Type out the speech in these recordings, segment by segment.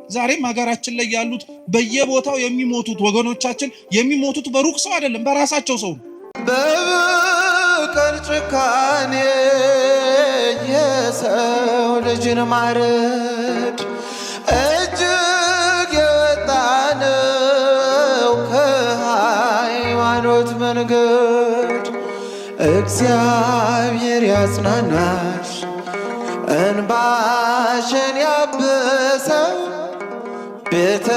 ዛሬም ሀገራችን ላይ ያሉት በየቦታው የሚሞቱት ወገኖቻችን የሚሞቱት በሩቅ ሰው አይደለም፣ በራሳቸው ሰው ነው። በበቀል ጭካኔ የሰው ልጅን ማረድ እጅግ የወጣ ነው ከሃይማኖት መንገድ። እግዚአብሔር ያጽናናሽ እንባሽን ያብሰው ቤተ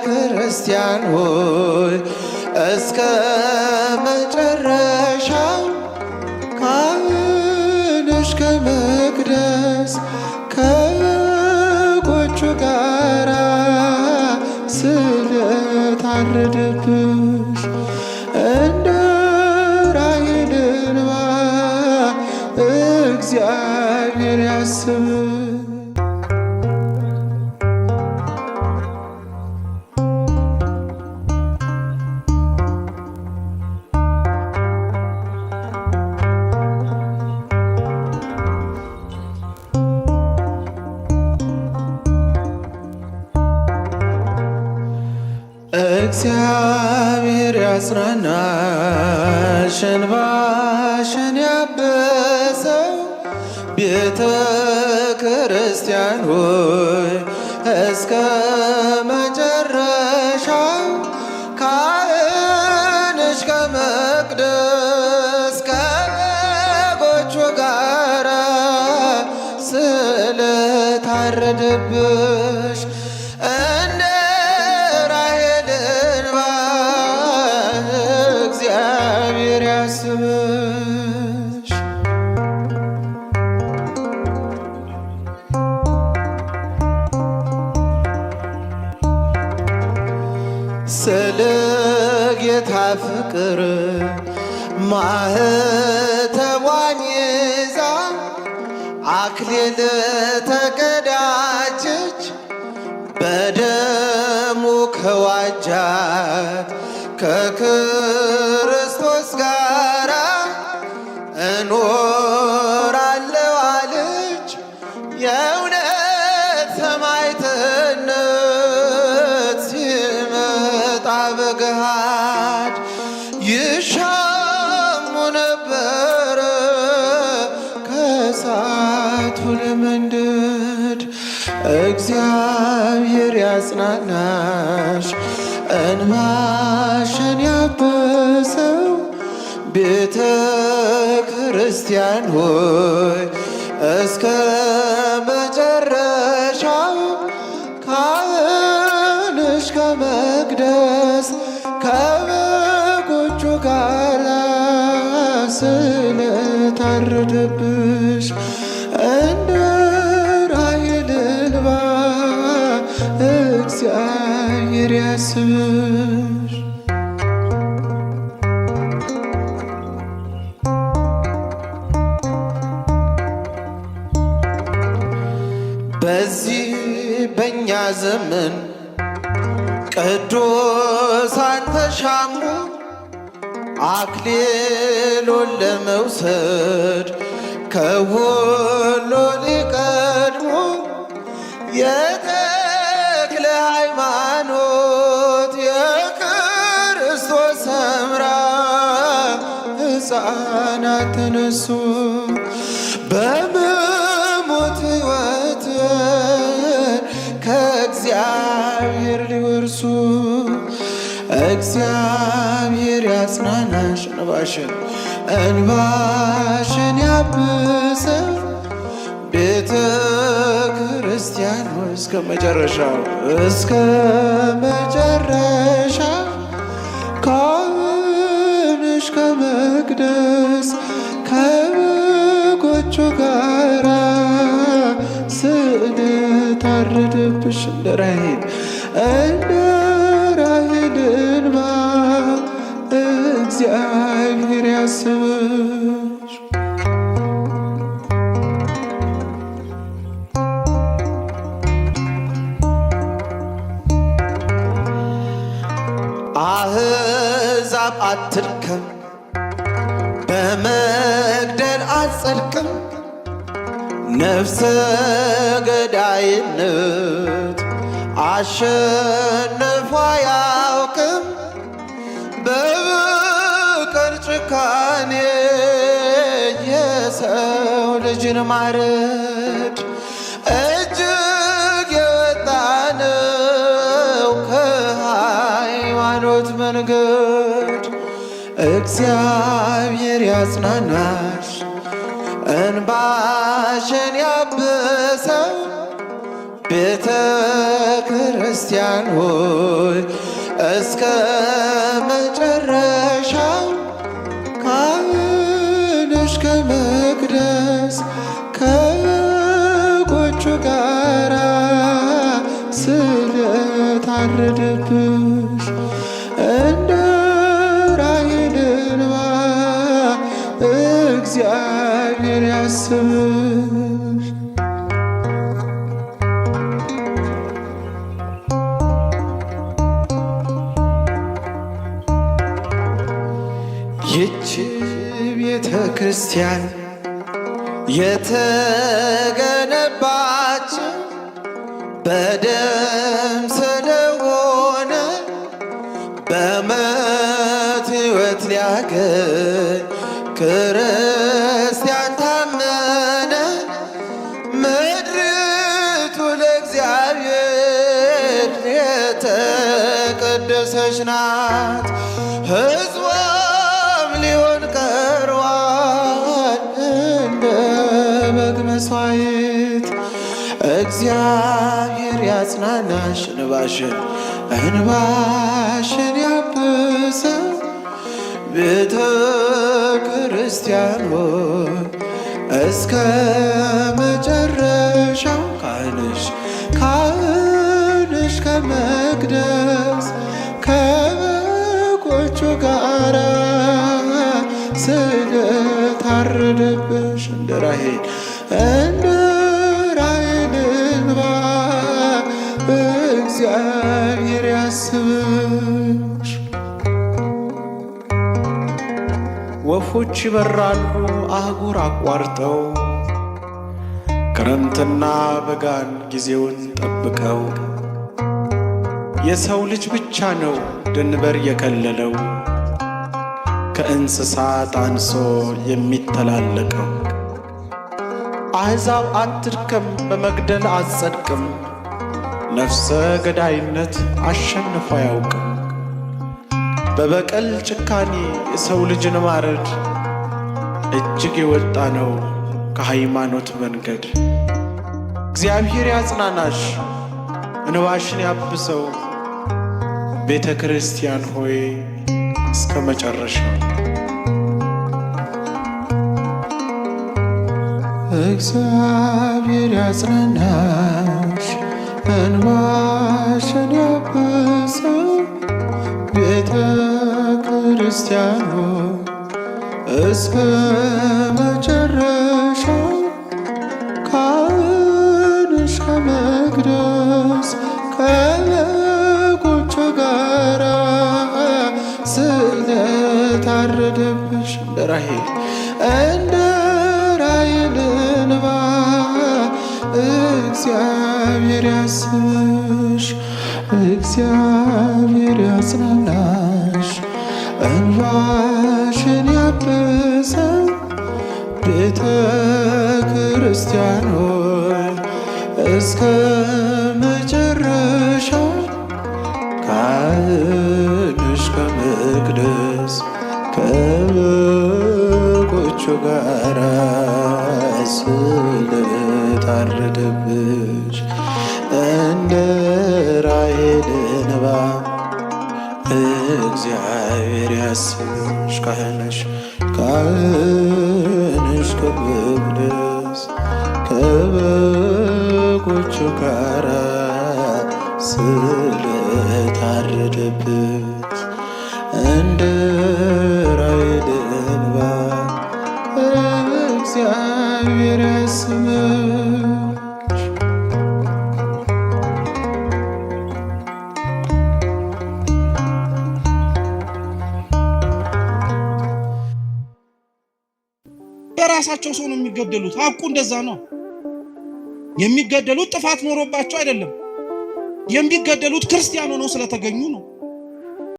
ክርስቲያን ሆይ እስከ መጨረሻው ካህንሽ ከመቅደስ ከበጎቹ ጋራ ስለታረደብሽ እንደ ራሔል እንባ እግዚአብሔር ያስብሽ። እግዚአብሔር ያጽናናሽ እንባሽን ያብሰው ቤተ ክርስቲያን ሆይ እስከ መጨረሻው ካህንሽ ከመቅደስ ከበጎቹ ጋራ ስለታረደብሽ ስለ ጌታ ፍቅር ማኅተቧን ይዛ አክሊል ተቀዳጀች በደሙ ከዋጃት ከክርስቶስ ጋራ እኖራለሁ አለች የእውነት ሰማዕትነት ሲመጣ በገሃድ ይሻሙ ነበረ ከእሳቱ ለመንደድ። እግዚአብሔር ያጽናናሽ እንባሽን ያብሰው ቤተ ክርስቲያን ሆይ እስከ መጨረሻው ካህንሽ ከመቅደስ ከበጎቹ ጋር ስለታረደብሽ እንደ ራሔል እንባ እግዚአብሔር ያስብሽ። በዚህ በእኛ ዘመን ቅዱሳን ተሻሙ አክሊሉን ለመውሰድ ከሁሉ ሊቀድሙ የተክለ ሃይማኖት የክርስቶስ ሰምራ ሕፃናት ተነሱ በመሞት ሕይወት ከእግዚአብሔር ሊወርሱ። እግዚአብሔር ያጽናናሽ እንባሽን ያብሰው ቤተ ክርስቲያን ሆይ እስከ መጨረሻ ካህንሽ ከመቅደስ ከበጎቹ ጋራ ስለታረደብሽ እንደ ራሔል እንባ እግዚአብሔር ያስብሽ። አሕዛብ አትድከም በመግደል አትጸድቅም ነፍሰ ገዳይነት አሸንፎ አያውቅም በፍቅር ጭካኔ የሰው ልጅን ማረድ እጅግ የወጣ ነው ከሃይማኖት መንገድ። እግዚአብሔር ያጽናናሽ እንባሽን ያብሰው ቤተ ክርስቲያን ሆይ እስከ መጨረሻው ካህንሽ ከመቅደስ ከበጎቹ ጋራ ስለታረደብሽ እንደ ራሔል እንባ እግዚአብሔር ያስብሽ። ይህች ቤተ ክርስቲያን የተገነባችው በደም ስለሆነ በሞት ሕይወት ሊያገኝ ክርስቲያን ታመነ። ምድሪቱ ለእግዚአብሔር የተቀደሰች ናት፣ ሕዝቧም ሊሆን ቀርቧል እንደ በግ መሥዋዕት። እግዚአብሔር ያጽናናሽ እንባሽን ያብሰው ቤተ ክርስቲያን ሆይ እስከ መጨረሻው ካህንሽ ከመቅደስ ከበጎቹ ጋራ ስለታረደብሽ እንደ ራሔል እንባ እግዚአብሔር ያስብሽ። ወፎች ይበራሉ አህጉር አቋርጠው ክረምትና በጋን ጊዜውን ጠብቀው። የሰው ልጅ ብቻ ነው ድንበር የከለለው ከእንስሳት አንሶ የሚተላለቀው። አሕዛብ አትድከም በመግደል አትጸድቅም፣ ነፍሰ ገዳይነት አሸንፎ አያውቅም። በበቀል ጭካኔ የሰው ልጅን ማረድ እጅግ የወጣ ነው ከሃይማኖት መንገድ። እግዚአብሔር ያጽናናሽ እንባሽን ያብሰው ቤተ ክርስቲያን ሆይ እስከ መጨረሻው። እግዚአብሔር ያጽናናሽ እንባሽን ያብሰው ቤተ ክርስቲያን ሆይ እስከ መጨረሻው ካህንሽ ከመቅደስ ከበጎቹ ጋራ ስለታረደብሽ እንደ ራሔል እንባ እግዚአብሔር ያስብሽ። እግዚአብሔር ያጽናናሽ እንባሽን ያብሰው ቤተ ክርስቲያን ሆይ እስከ መጨረሻው ካህንሽ ከመቅደስ ከበጎቹ ጋራ ስለታረደብሽ እንደ ራሔል እንባ እግዚአብሔር ያስብሽ። ካህንሽ ከመቅደስ ከበጎቹ ጋራ ስለታረደብሽ እንደ ራሔል እንባ እግዚአብሔር ያስብሽ። በራሳቸው ሰው ነው የሚገደሉት። ሐቁ እንደዛ ነው። የሚገደሉት ጥፋት ኖሮባቸው አይደለም። የሚገደሉት ክርስቲያን ሆነው ስለተገኙ ነው።